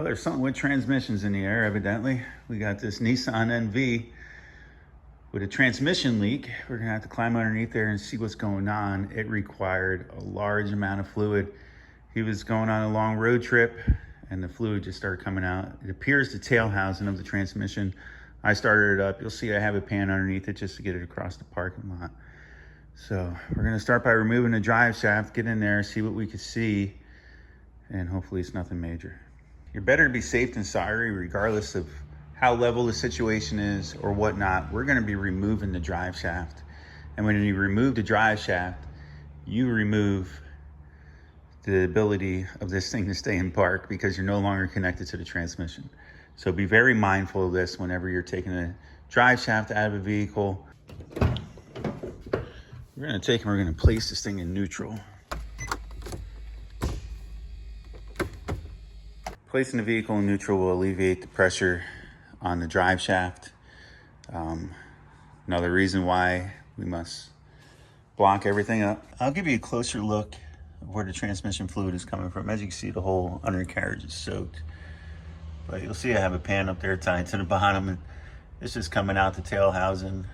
Well, there's something with transmissions in the air, evidently. We got this Nissan NV with a transmission leak. We're gonna have to climb underneath there and see what's going on. It required a large amount of fluid. He was going on a long road trip and the fluid just started coming out. It appears the tail housing of the transmission. I started it up. You'll see I have a pan underneath it just to get it across the parking lot. So we're gonna start by removing the drive shaft, get in there, see what we can see, and hopefully it's nothing major. You're better to be safe than sorry, regardless of how level the situation is or whatnot. We're gonna be removing the drive shaft. And when you remove the drive shaft, you remove the ability of this thing to stay in park because you're no longer connected to the transmission. So be very mindful of this whenever you're taking a drive shaft out of a vehicle. We're gonna place this thing in neutral. Placing the vehicle in neutral will alleviate the pressure on the drive shaft. Another reason why we must block everything up. I'll give you a closer look of where the transmission fluid is coming from. As you can see, the whole undercarriage is soaked. But you'll see I have a pan up there tied to the bottom, and it's just coming out the tail housing.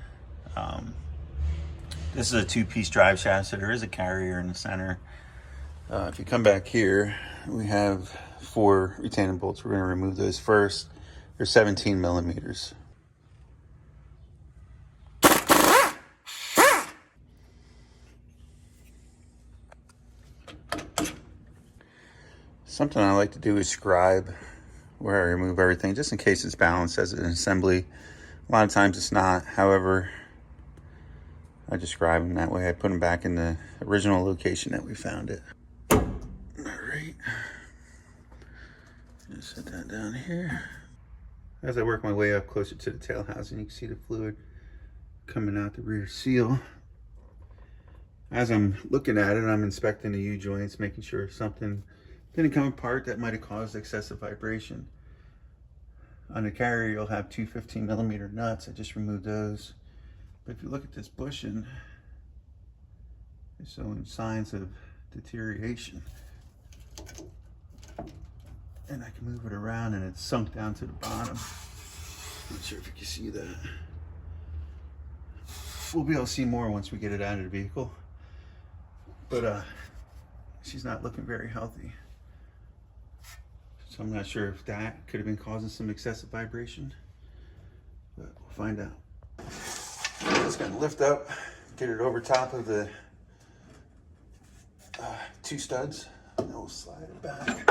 This is a two-piece drive shaft, so there is a carrier in the center. If you come back here, we have 4 retaining bolts. We're going to remove those first. They're 17 millimeters. Something I like to do is scribe where I remove everything, just in case it's balanced as an assembly. A lot of times it's not. However, I just scribe them that way. I put them back in the original location that we found it. All right. Just set that down here. As I work my way up closer to the tail housing, you can see the fluid coming out the rear seal. As I'm looking at it, I'm inspecting the U-joints, making sure something didn't come apart that might have caused excessive vibration. On the carrier, you'll have 2 15mm nuts. I just removed those. But if you look at this bushing, it's showing signs of deterioration. And I can move it around and it's sunk down to the bottom. Not sure if you can see that. We'll be able to see more once we get it out of the vehicle. But she's not looking very healthy. So I'm not sure if that could have been causing some excessive vibration, but we'll find out. I'm just gonna lift up, get it over top of the 2 studs, and then we'll slide it back.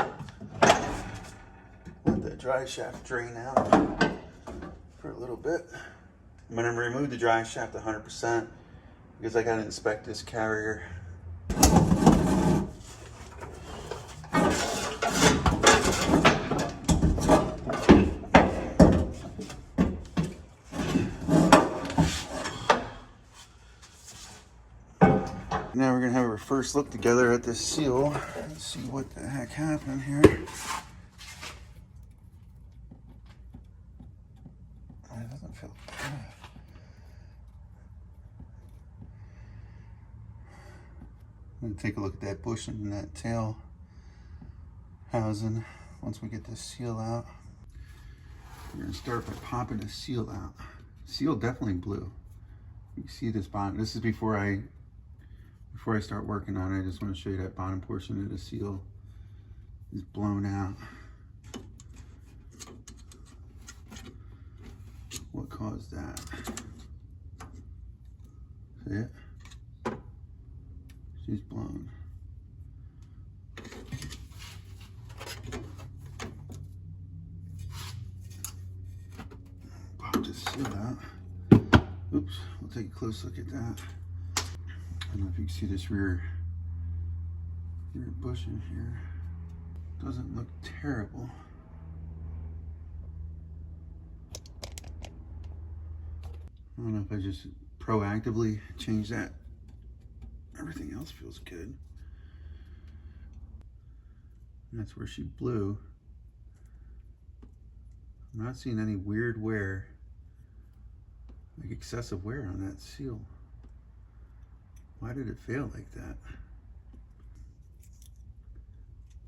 Let that drive shaft drain out for a little bit. I'm gonna remove the drive shaft 100% because I gotta inspect this carrier. Now we're gonna have our first look together at this seal. Let's see what the heck happened here. It doesn't feel good. I'm gonna take a look at that bushing and that tail housing once we get this seal out. We're gonna start by popping the seal out. Seal definitely blew. You can see this bottom. This is before I start working on it. I just want to show you that bottom portion of the seal is blown out. What caused that? See it? She's blown. Pop this seal out. Oops, we'll take a close look at that. I don't know if you can see this rear bushing here. Doesn't look terrible. I don't know if I just proactively change that. Everything else feels good. And that's where she blew. I'm not seeing any weird wear, like excessive wear on that seal. Why did it fail like that?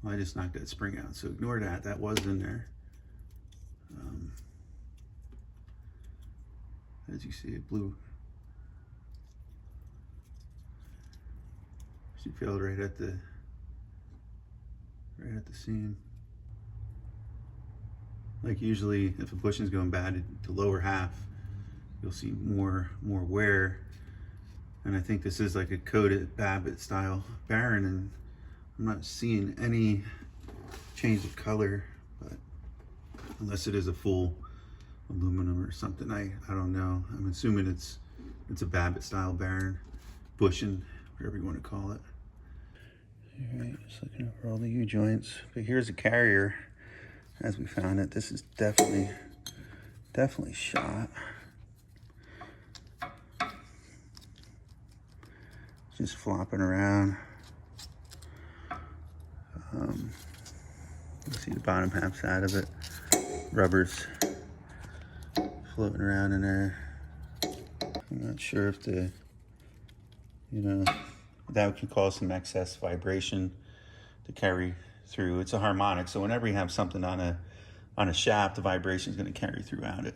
Well, I just knocked that spring out, so ignore that. That was in there. As you see, it blew. She failed right at the seam. Like usually, if a bushing's going bad, the lower half, you'll see more wear. And I think this is like a coated Babbitt style bearing, and I'm not seeing any change of color, but unless it is a full aluminum or something, I don't know. I'm assuming it's a Babbitt style bearing, bushing, whatever you want to call it. All right, just looking over all the U-joints, but here's a carrier as we found it. This is definitely shot. Just flopping around. You see the bottom half side of it. Rubber's floating around in there. I'm not sure if that can cause some excess vibration to carry through. It's a harmonic, so whenever you have something on a shaft, the vibration is going to carry throughout it.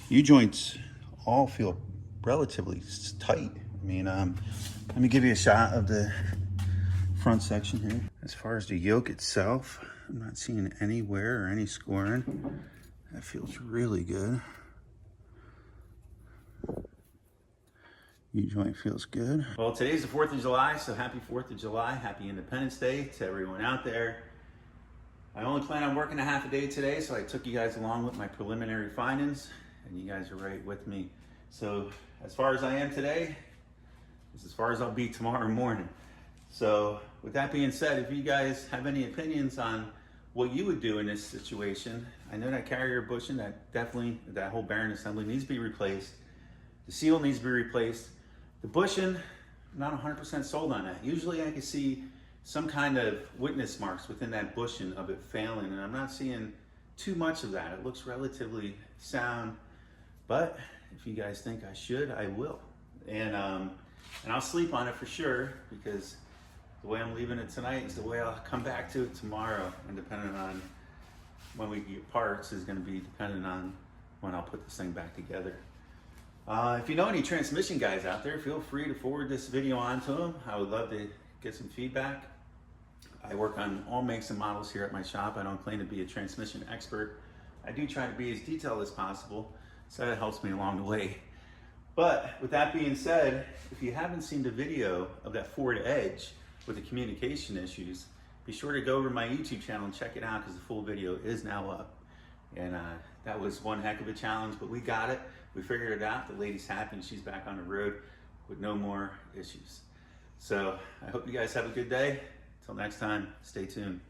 U-joints all feel relatively tight. I mean, let me give you a shot of the front section here. As far as the yoke itself, I'm not seeing any wear or any scoring. That feels really good. U-joint feels good. Well, today's the 4th of July, so happy 4th of July. Happy Independence Day to everyone out there. I only plan on working a half a day today, so I took you guys along with my preliminary findings, and you guys are right with me. So as far as I am today, is as far as I'll be tomorrow morning. So with that being said, if you guys have any opinions on what you would do in this situation, I know that carrier bushing, that whole bearing assembly needs to be replaced. The seal needs to be replaced. The bushing, I'm not 100% sold on that. Usually I can see some kind of witness marks within that bushing of it failing, and I'm not seeing too much of that. It looks relatively sound, but if you guys think I should, I will. And I'll sleep on it for sure, because the way I'm leaving it tonight is the way I'll come back to it tomorrow, and depending on when we get parts is going to be dependent on when I'll put this thing back together. If you know any transmission guys out there, feel free to forward this video on to them. I would love to get some feedback. I work on all makes and models here at my shop. I don't claim to be a transmission expert. I do try to be as detailed as possible, so that helps me along the way. But with that being said, if you haven't seen the video of that Ford Edge with the communication issues, be sure to go over to my YouTube channel and check it out, because the full video is now up. And that was one heck of a challenge, but we got it. We figured it out. The lady's happy and she's back on the road with no more issues. So I hope you guys have a good day. Until next time, stay tuned.